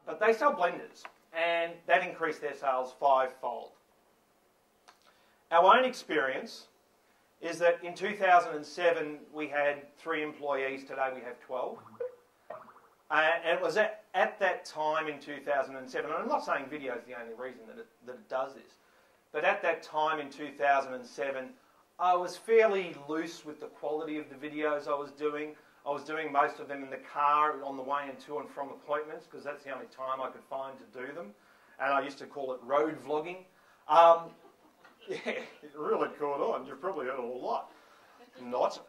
But they sell blenders, and that increased their sales fivefold. Our own experience is that in 2007 we had 3 employees, today we have 12. And it was at that time in 2007, and I'm not saying video is the only reason that it does this, but at that time in 2007, I was fairly loose with the quality of the videos I was doing. I was doing most of them in the car on the way to and from appointments, because that's the only time I could find to do them. And I used to call it road vlogging. Yeah, it really caught on. You've probably heard it a lot. Not.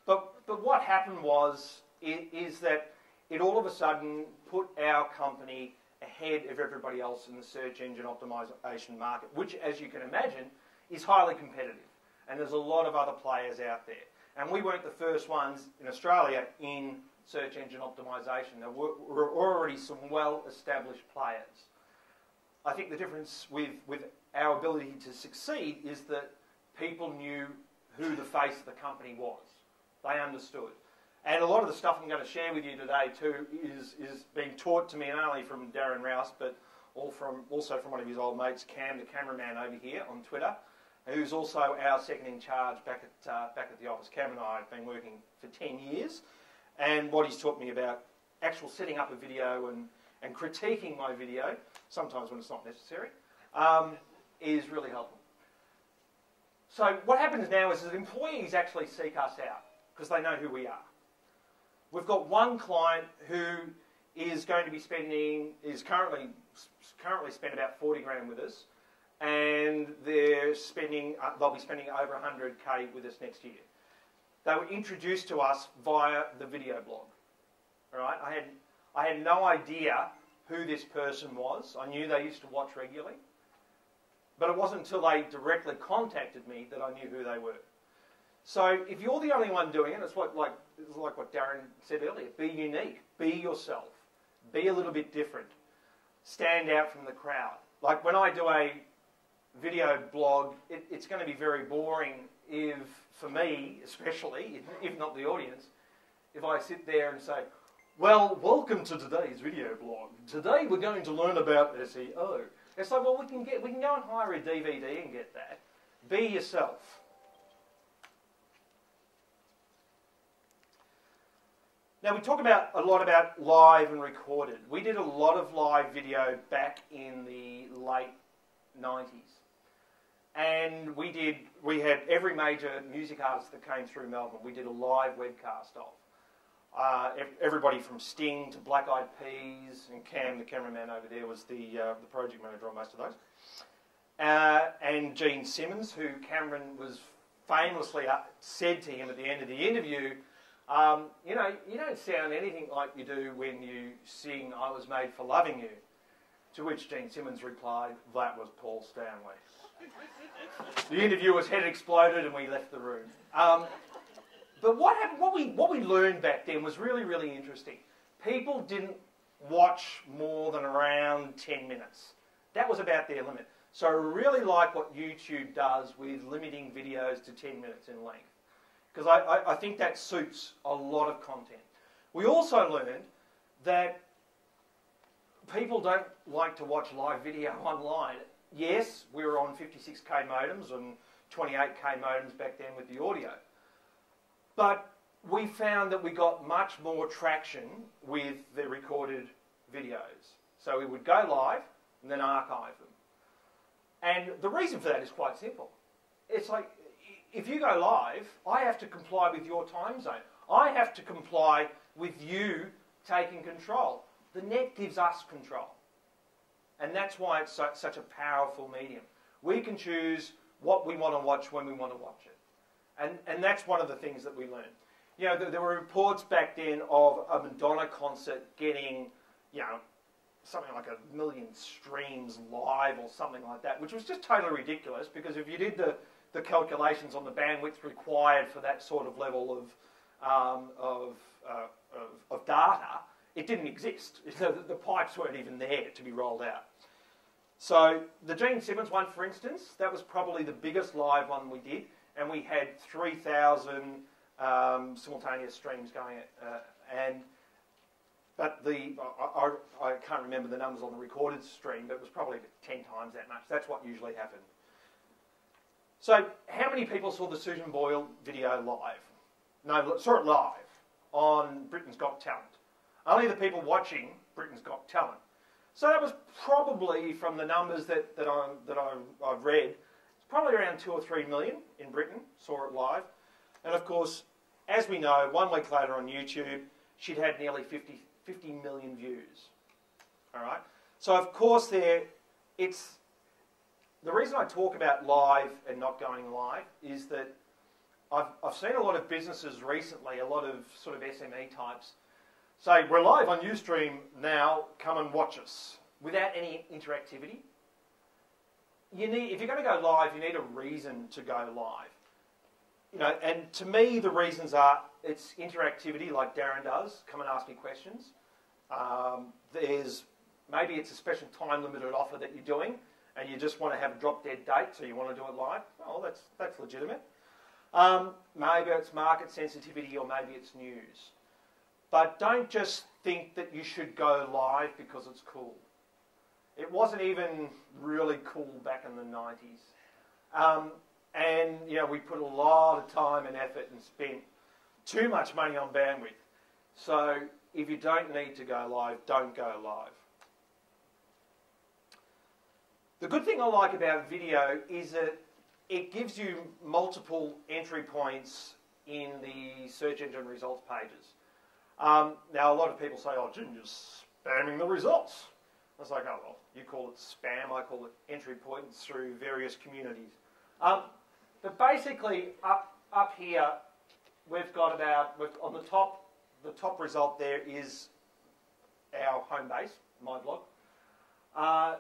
But what happened is that it all of a sudden put our company ahead of everybody else in the search engine optimization market, which, as you can imagine, is highly competitive. And there's a lot of other players out there. And we weren't the first ones in Australia in search engine optimization. There were already some well-established players. I think the difference with our ability to succeed is that people knew who the face of the company was. They understood. And a lot of the stuff I'm going to share with you today too is being taught to me not only from Darren Rouse, but also from one of his old mates, Cam, the cameraman over here on Twitter, who's also our second in charge back at the office. Cam and I have been working for 10 years, and what he's taught me about actual setting up a video and critiquing my video, sometimes when it's not necessary, is really helpful. So what happens now is that employees actually seek us out because they know who we are. We've got one client who is going to be currently spent about 40 grand with us, and they'll be spending over 100k with us next year. They were introduced to us via the video blog. All right, I had no idea who this person was. I knew they used to watch regularly, but it wasn't until they directly contacted me that I knew who they were. So if you're the only one doing it, it's like what Darren said earlier, be unique, be yourself, be a little bit different, stand out from the crowd. Like when I do a video blog, it's going to be very boring for me especially, if not the audience, if I sit there and say, well, welcome to today's video blog. Today we're going to learn about SEO. It's like, well, we can go and hire a DVD and get that. Be yourself. Now we talk a lot about live and recorded. We did a lot of live video back in the late 90s. And we had every major music artist that came through Melbourne, we did a live webcast of. Everybody from Sting to Black Eyed Peas, and Cam, the cameraman over there, was the project manager on most of those. And Gene Simmons, who Cameron was famously said to him at the end of the interview, you know, you don't sound anything like you do when you sing I Was Made for Loving You. To which Gene Simmons replied, that was Paul Stanley. The interviewer's head exploded and we left the room. But what happened, what we learned back then was really, really interesting. People didn't watch more than around 10 minutes. That was about their limit. So I really like what YouTube does with limiting videos to 10 minutes in length, because I think that suits a lot of content. We also learned that people don't like to watch live video online. Yes, we were on 56k modems and 28k modems back then with the audio. But we found that we got much more traction with the recorded videos. So we would go live and then archive them. And the reason for that is quite simple. It's like, if you go live, I have to comply with your time zone. I have to comply with you taking control. The net gives us control. And that's why it's such a powerful medium. We can choose what we want to watch when we want to watch it. And that's one of the things that we learned. You know, there were reports back then of a Madonna concert getting, you know, something like 1 million streams live or something like that, which was just totally ridiculous, because if you did the calculations on the bandwidth required for that sort of level of data, it didn't exist. The pipes weren't even there to be rolled out. So the Gene Simmons one, for instance, that was probably the biggest live one we did, and we had 3,000 simultaneous streams going. but I can't remember the numbers on the recorded stream, but it was probably 10 times that much. That's what usually happened. So how many people saw the Susan Boyle video live? No, saw it live on Britain's Got Talent. Only the people watching Britain's Got Talent. So that was probably, from the numbers that I've read, it's probably around 2 or 3 million in Britain saw it live. And of course, as we know, 1 week later on YouTube, she'd had nearly 50 million views. All right. So of course, the reason I talk about live and not going live is that I've seen a lot of businesses recently, a lot of sort of SME types, say, we're live on Ustream now, come and watch us, without any interactivity. If you're going to go live, you need a reason to go live. And to me, the reasons are, it's interactivity, like Darren does, come and ask me questions. Maybe it's a special time limited offer that you're doing, and you just want to have a drop dead date, so you want to do it live. Well, that's legitimate. Maybe it's market sensitivity, or maybe it's news. But don't just think that you should go live because it's cool. It wasn't even really cool back in the 90s. And we put a lot of time and effort and spent too much money on bandwidth. So if you don't need to go live, don't go live. The good thing I like about video is that it gives you multiple entry points in the search engine results pages. Now, a lot of people say, oh, Jim, you're spamming the results. I was like, oh, well, you call it spam, I call it entry points through various communities. But basically, up here, we've got on the top result there is our home base, my blog.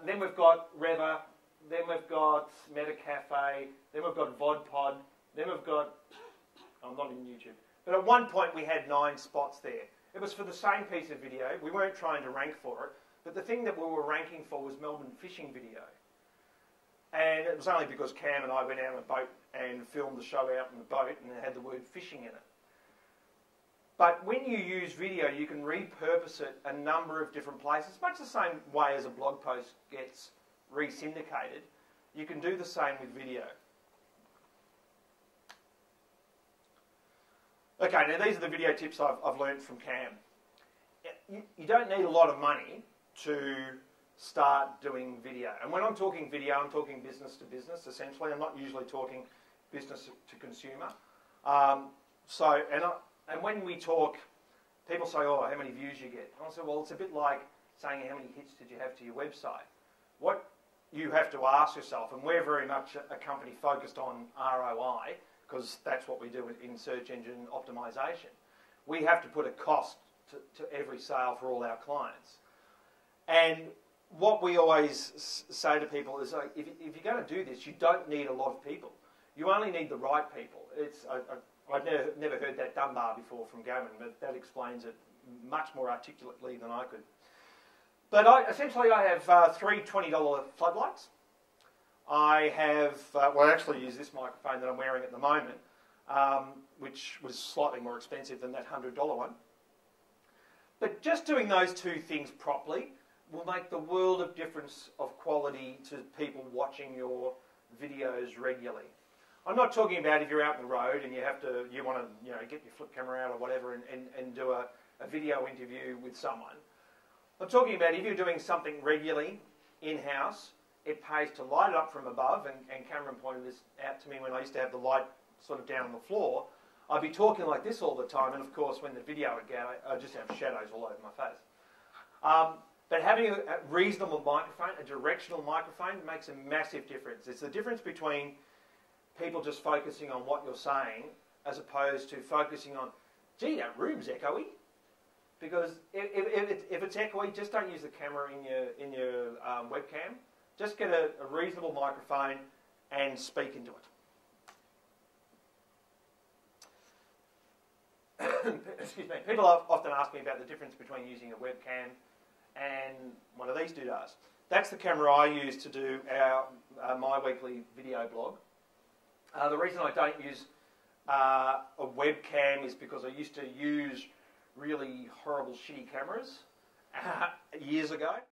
Then we've got Reva, then we've got MetaCafe, then we've got VodPod, then we've got, I'm not in YouTube, but at one point we had 9 spots there. It was for the same piece of video. We weren't trying to rank for it, but the thing that we were ranking for was Melbourne fishing video. And it was only because Cam and I went out on a boat and filmed the show out in the boat, and it had the word fishing in it. But when you use video, you can repurpose it a number of different places, much the same way as a blog post gets re-syndicated. You can do the same with video. Okay, now these are the video tips I've learned from Cam. You don't need a lot of money to start doing video. And when I'm talking video, I'm talking business to business, essentially. I'm not usually talking business to consumer. And when we talk, people say, oh, how many views you get? And I say, well, it's a bit like saying how many hits did you have to your website. What you have to ask yourself, and we're very much a company focused on ROI, because that's what we do in search engine optimization. We have to put a cost to every sale for all our clients. And what we always say to people is, if you're going to do this, you don't need a lot of people. You only need the right people. I've never heard that Dunbar before from Gavin, but that explains it much more articulately than I could. But essentially I have 3 $20 floodlights. I have, I actually use this microphone that I'm wearing at the moment, which was slightly more expensive than that $100 one. But just doing those 2 things properly will make the world of difference of quality to people watching your videos regularly. I'm not talking about if you're out on the road and you want to get your flip camera out or whatever and do a video interview with someone. I'm talking about if you're doing something regularly in-house, it pays to light it up from above, and Cameron pointed this out to me when I used to have the light sort of down on the floor. I'd be talking like this all the time, and of course when the video would go, I'd just have shadows all over my face. But having a reasonable microphone, a directional microphone, makes a massive difference. It's the difference between people just focusing on what you're saying as opposed to focusing on, gee, that room's echoey. Because if it's echoey, just don't use the camera in your webcam. Just get a reasonable microphone and speak into it. Excuse me. People often ask me about the difference between using a webcam and one of these doodads. That's the camera I use to do my weekly video blog. The reason I don't use a webcam is because I used to use really horrible, shitty cameras, years ago.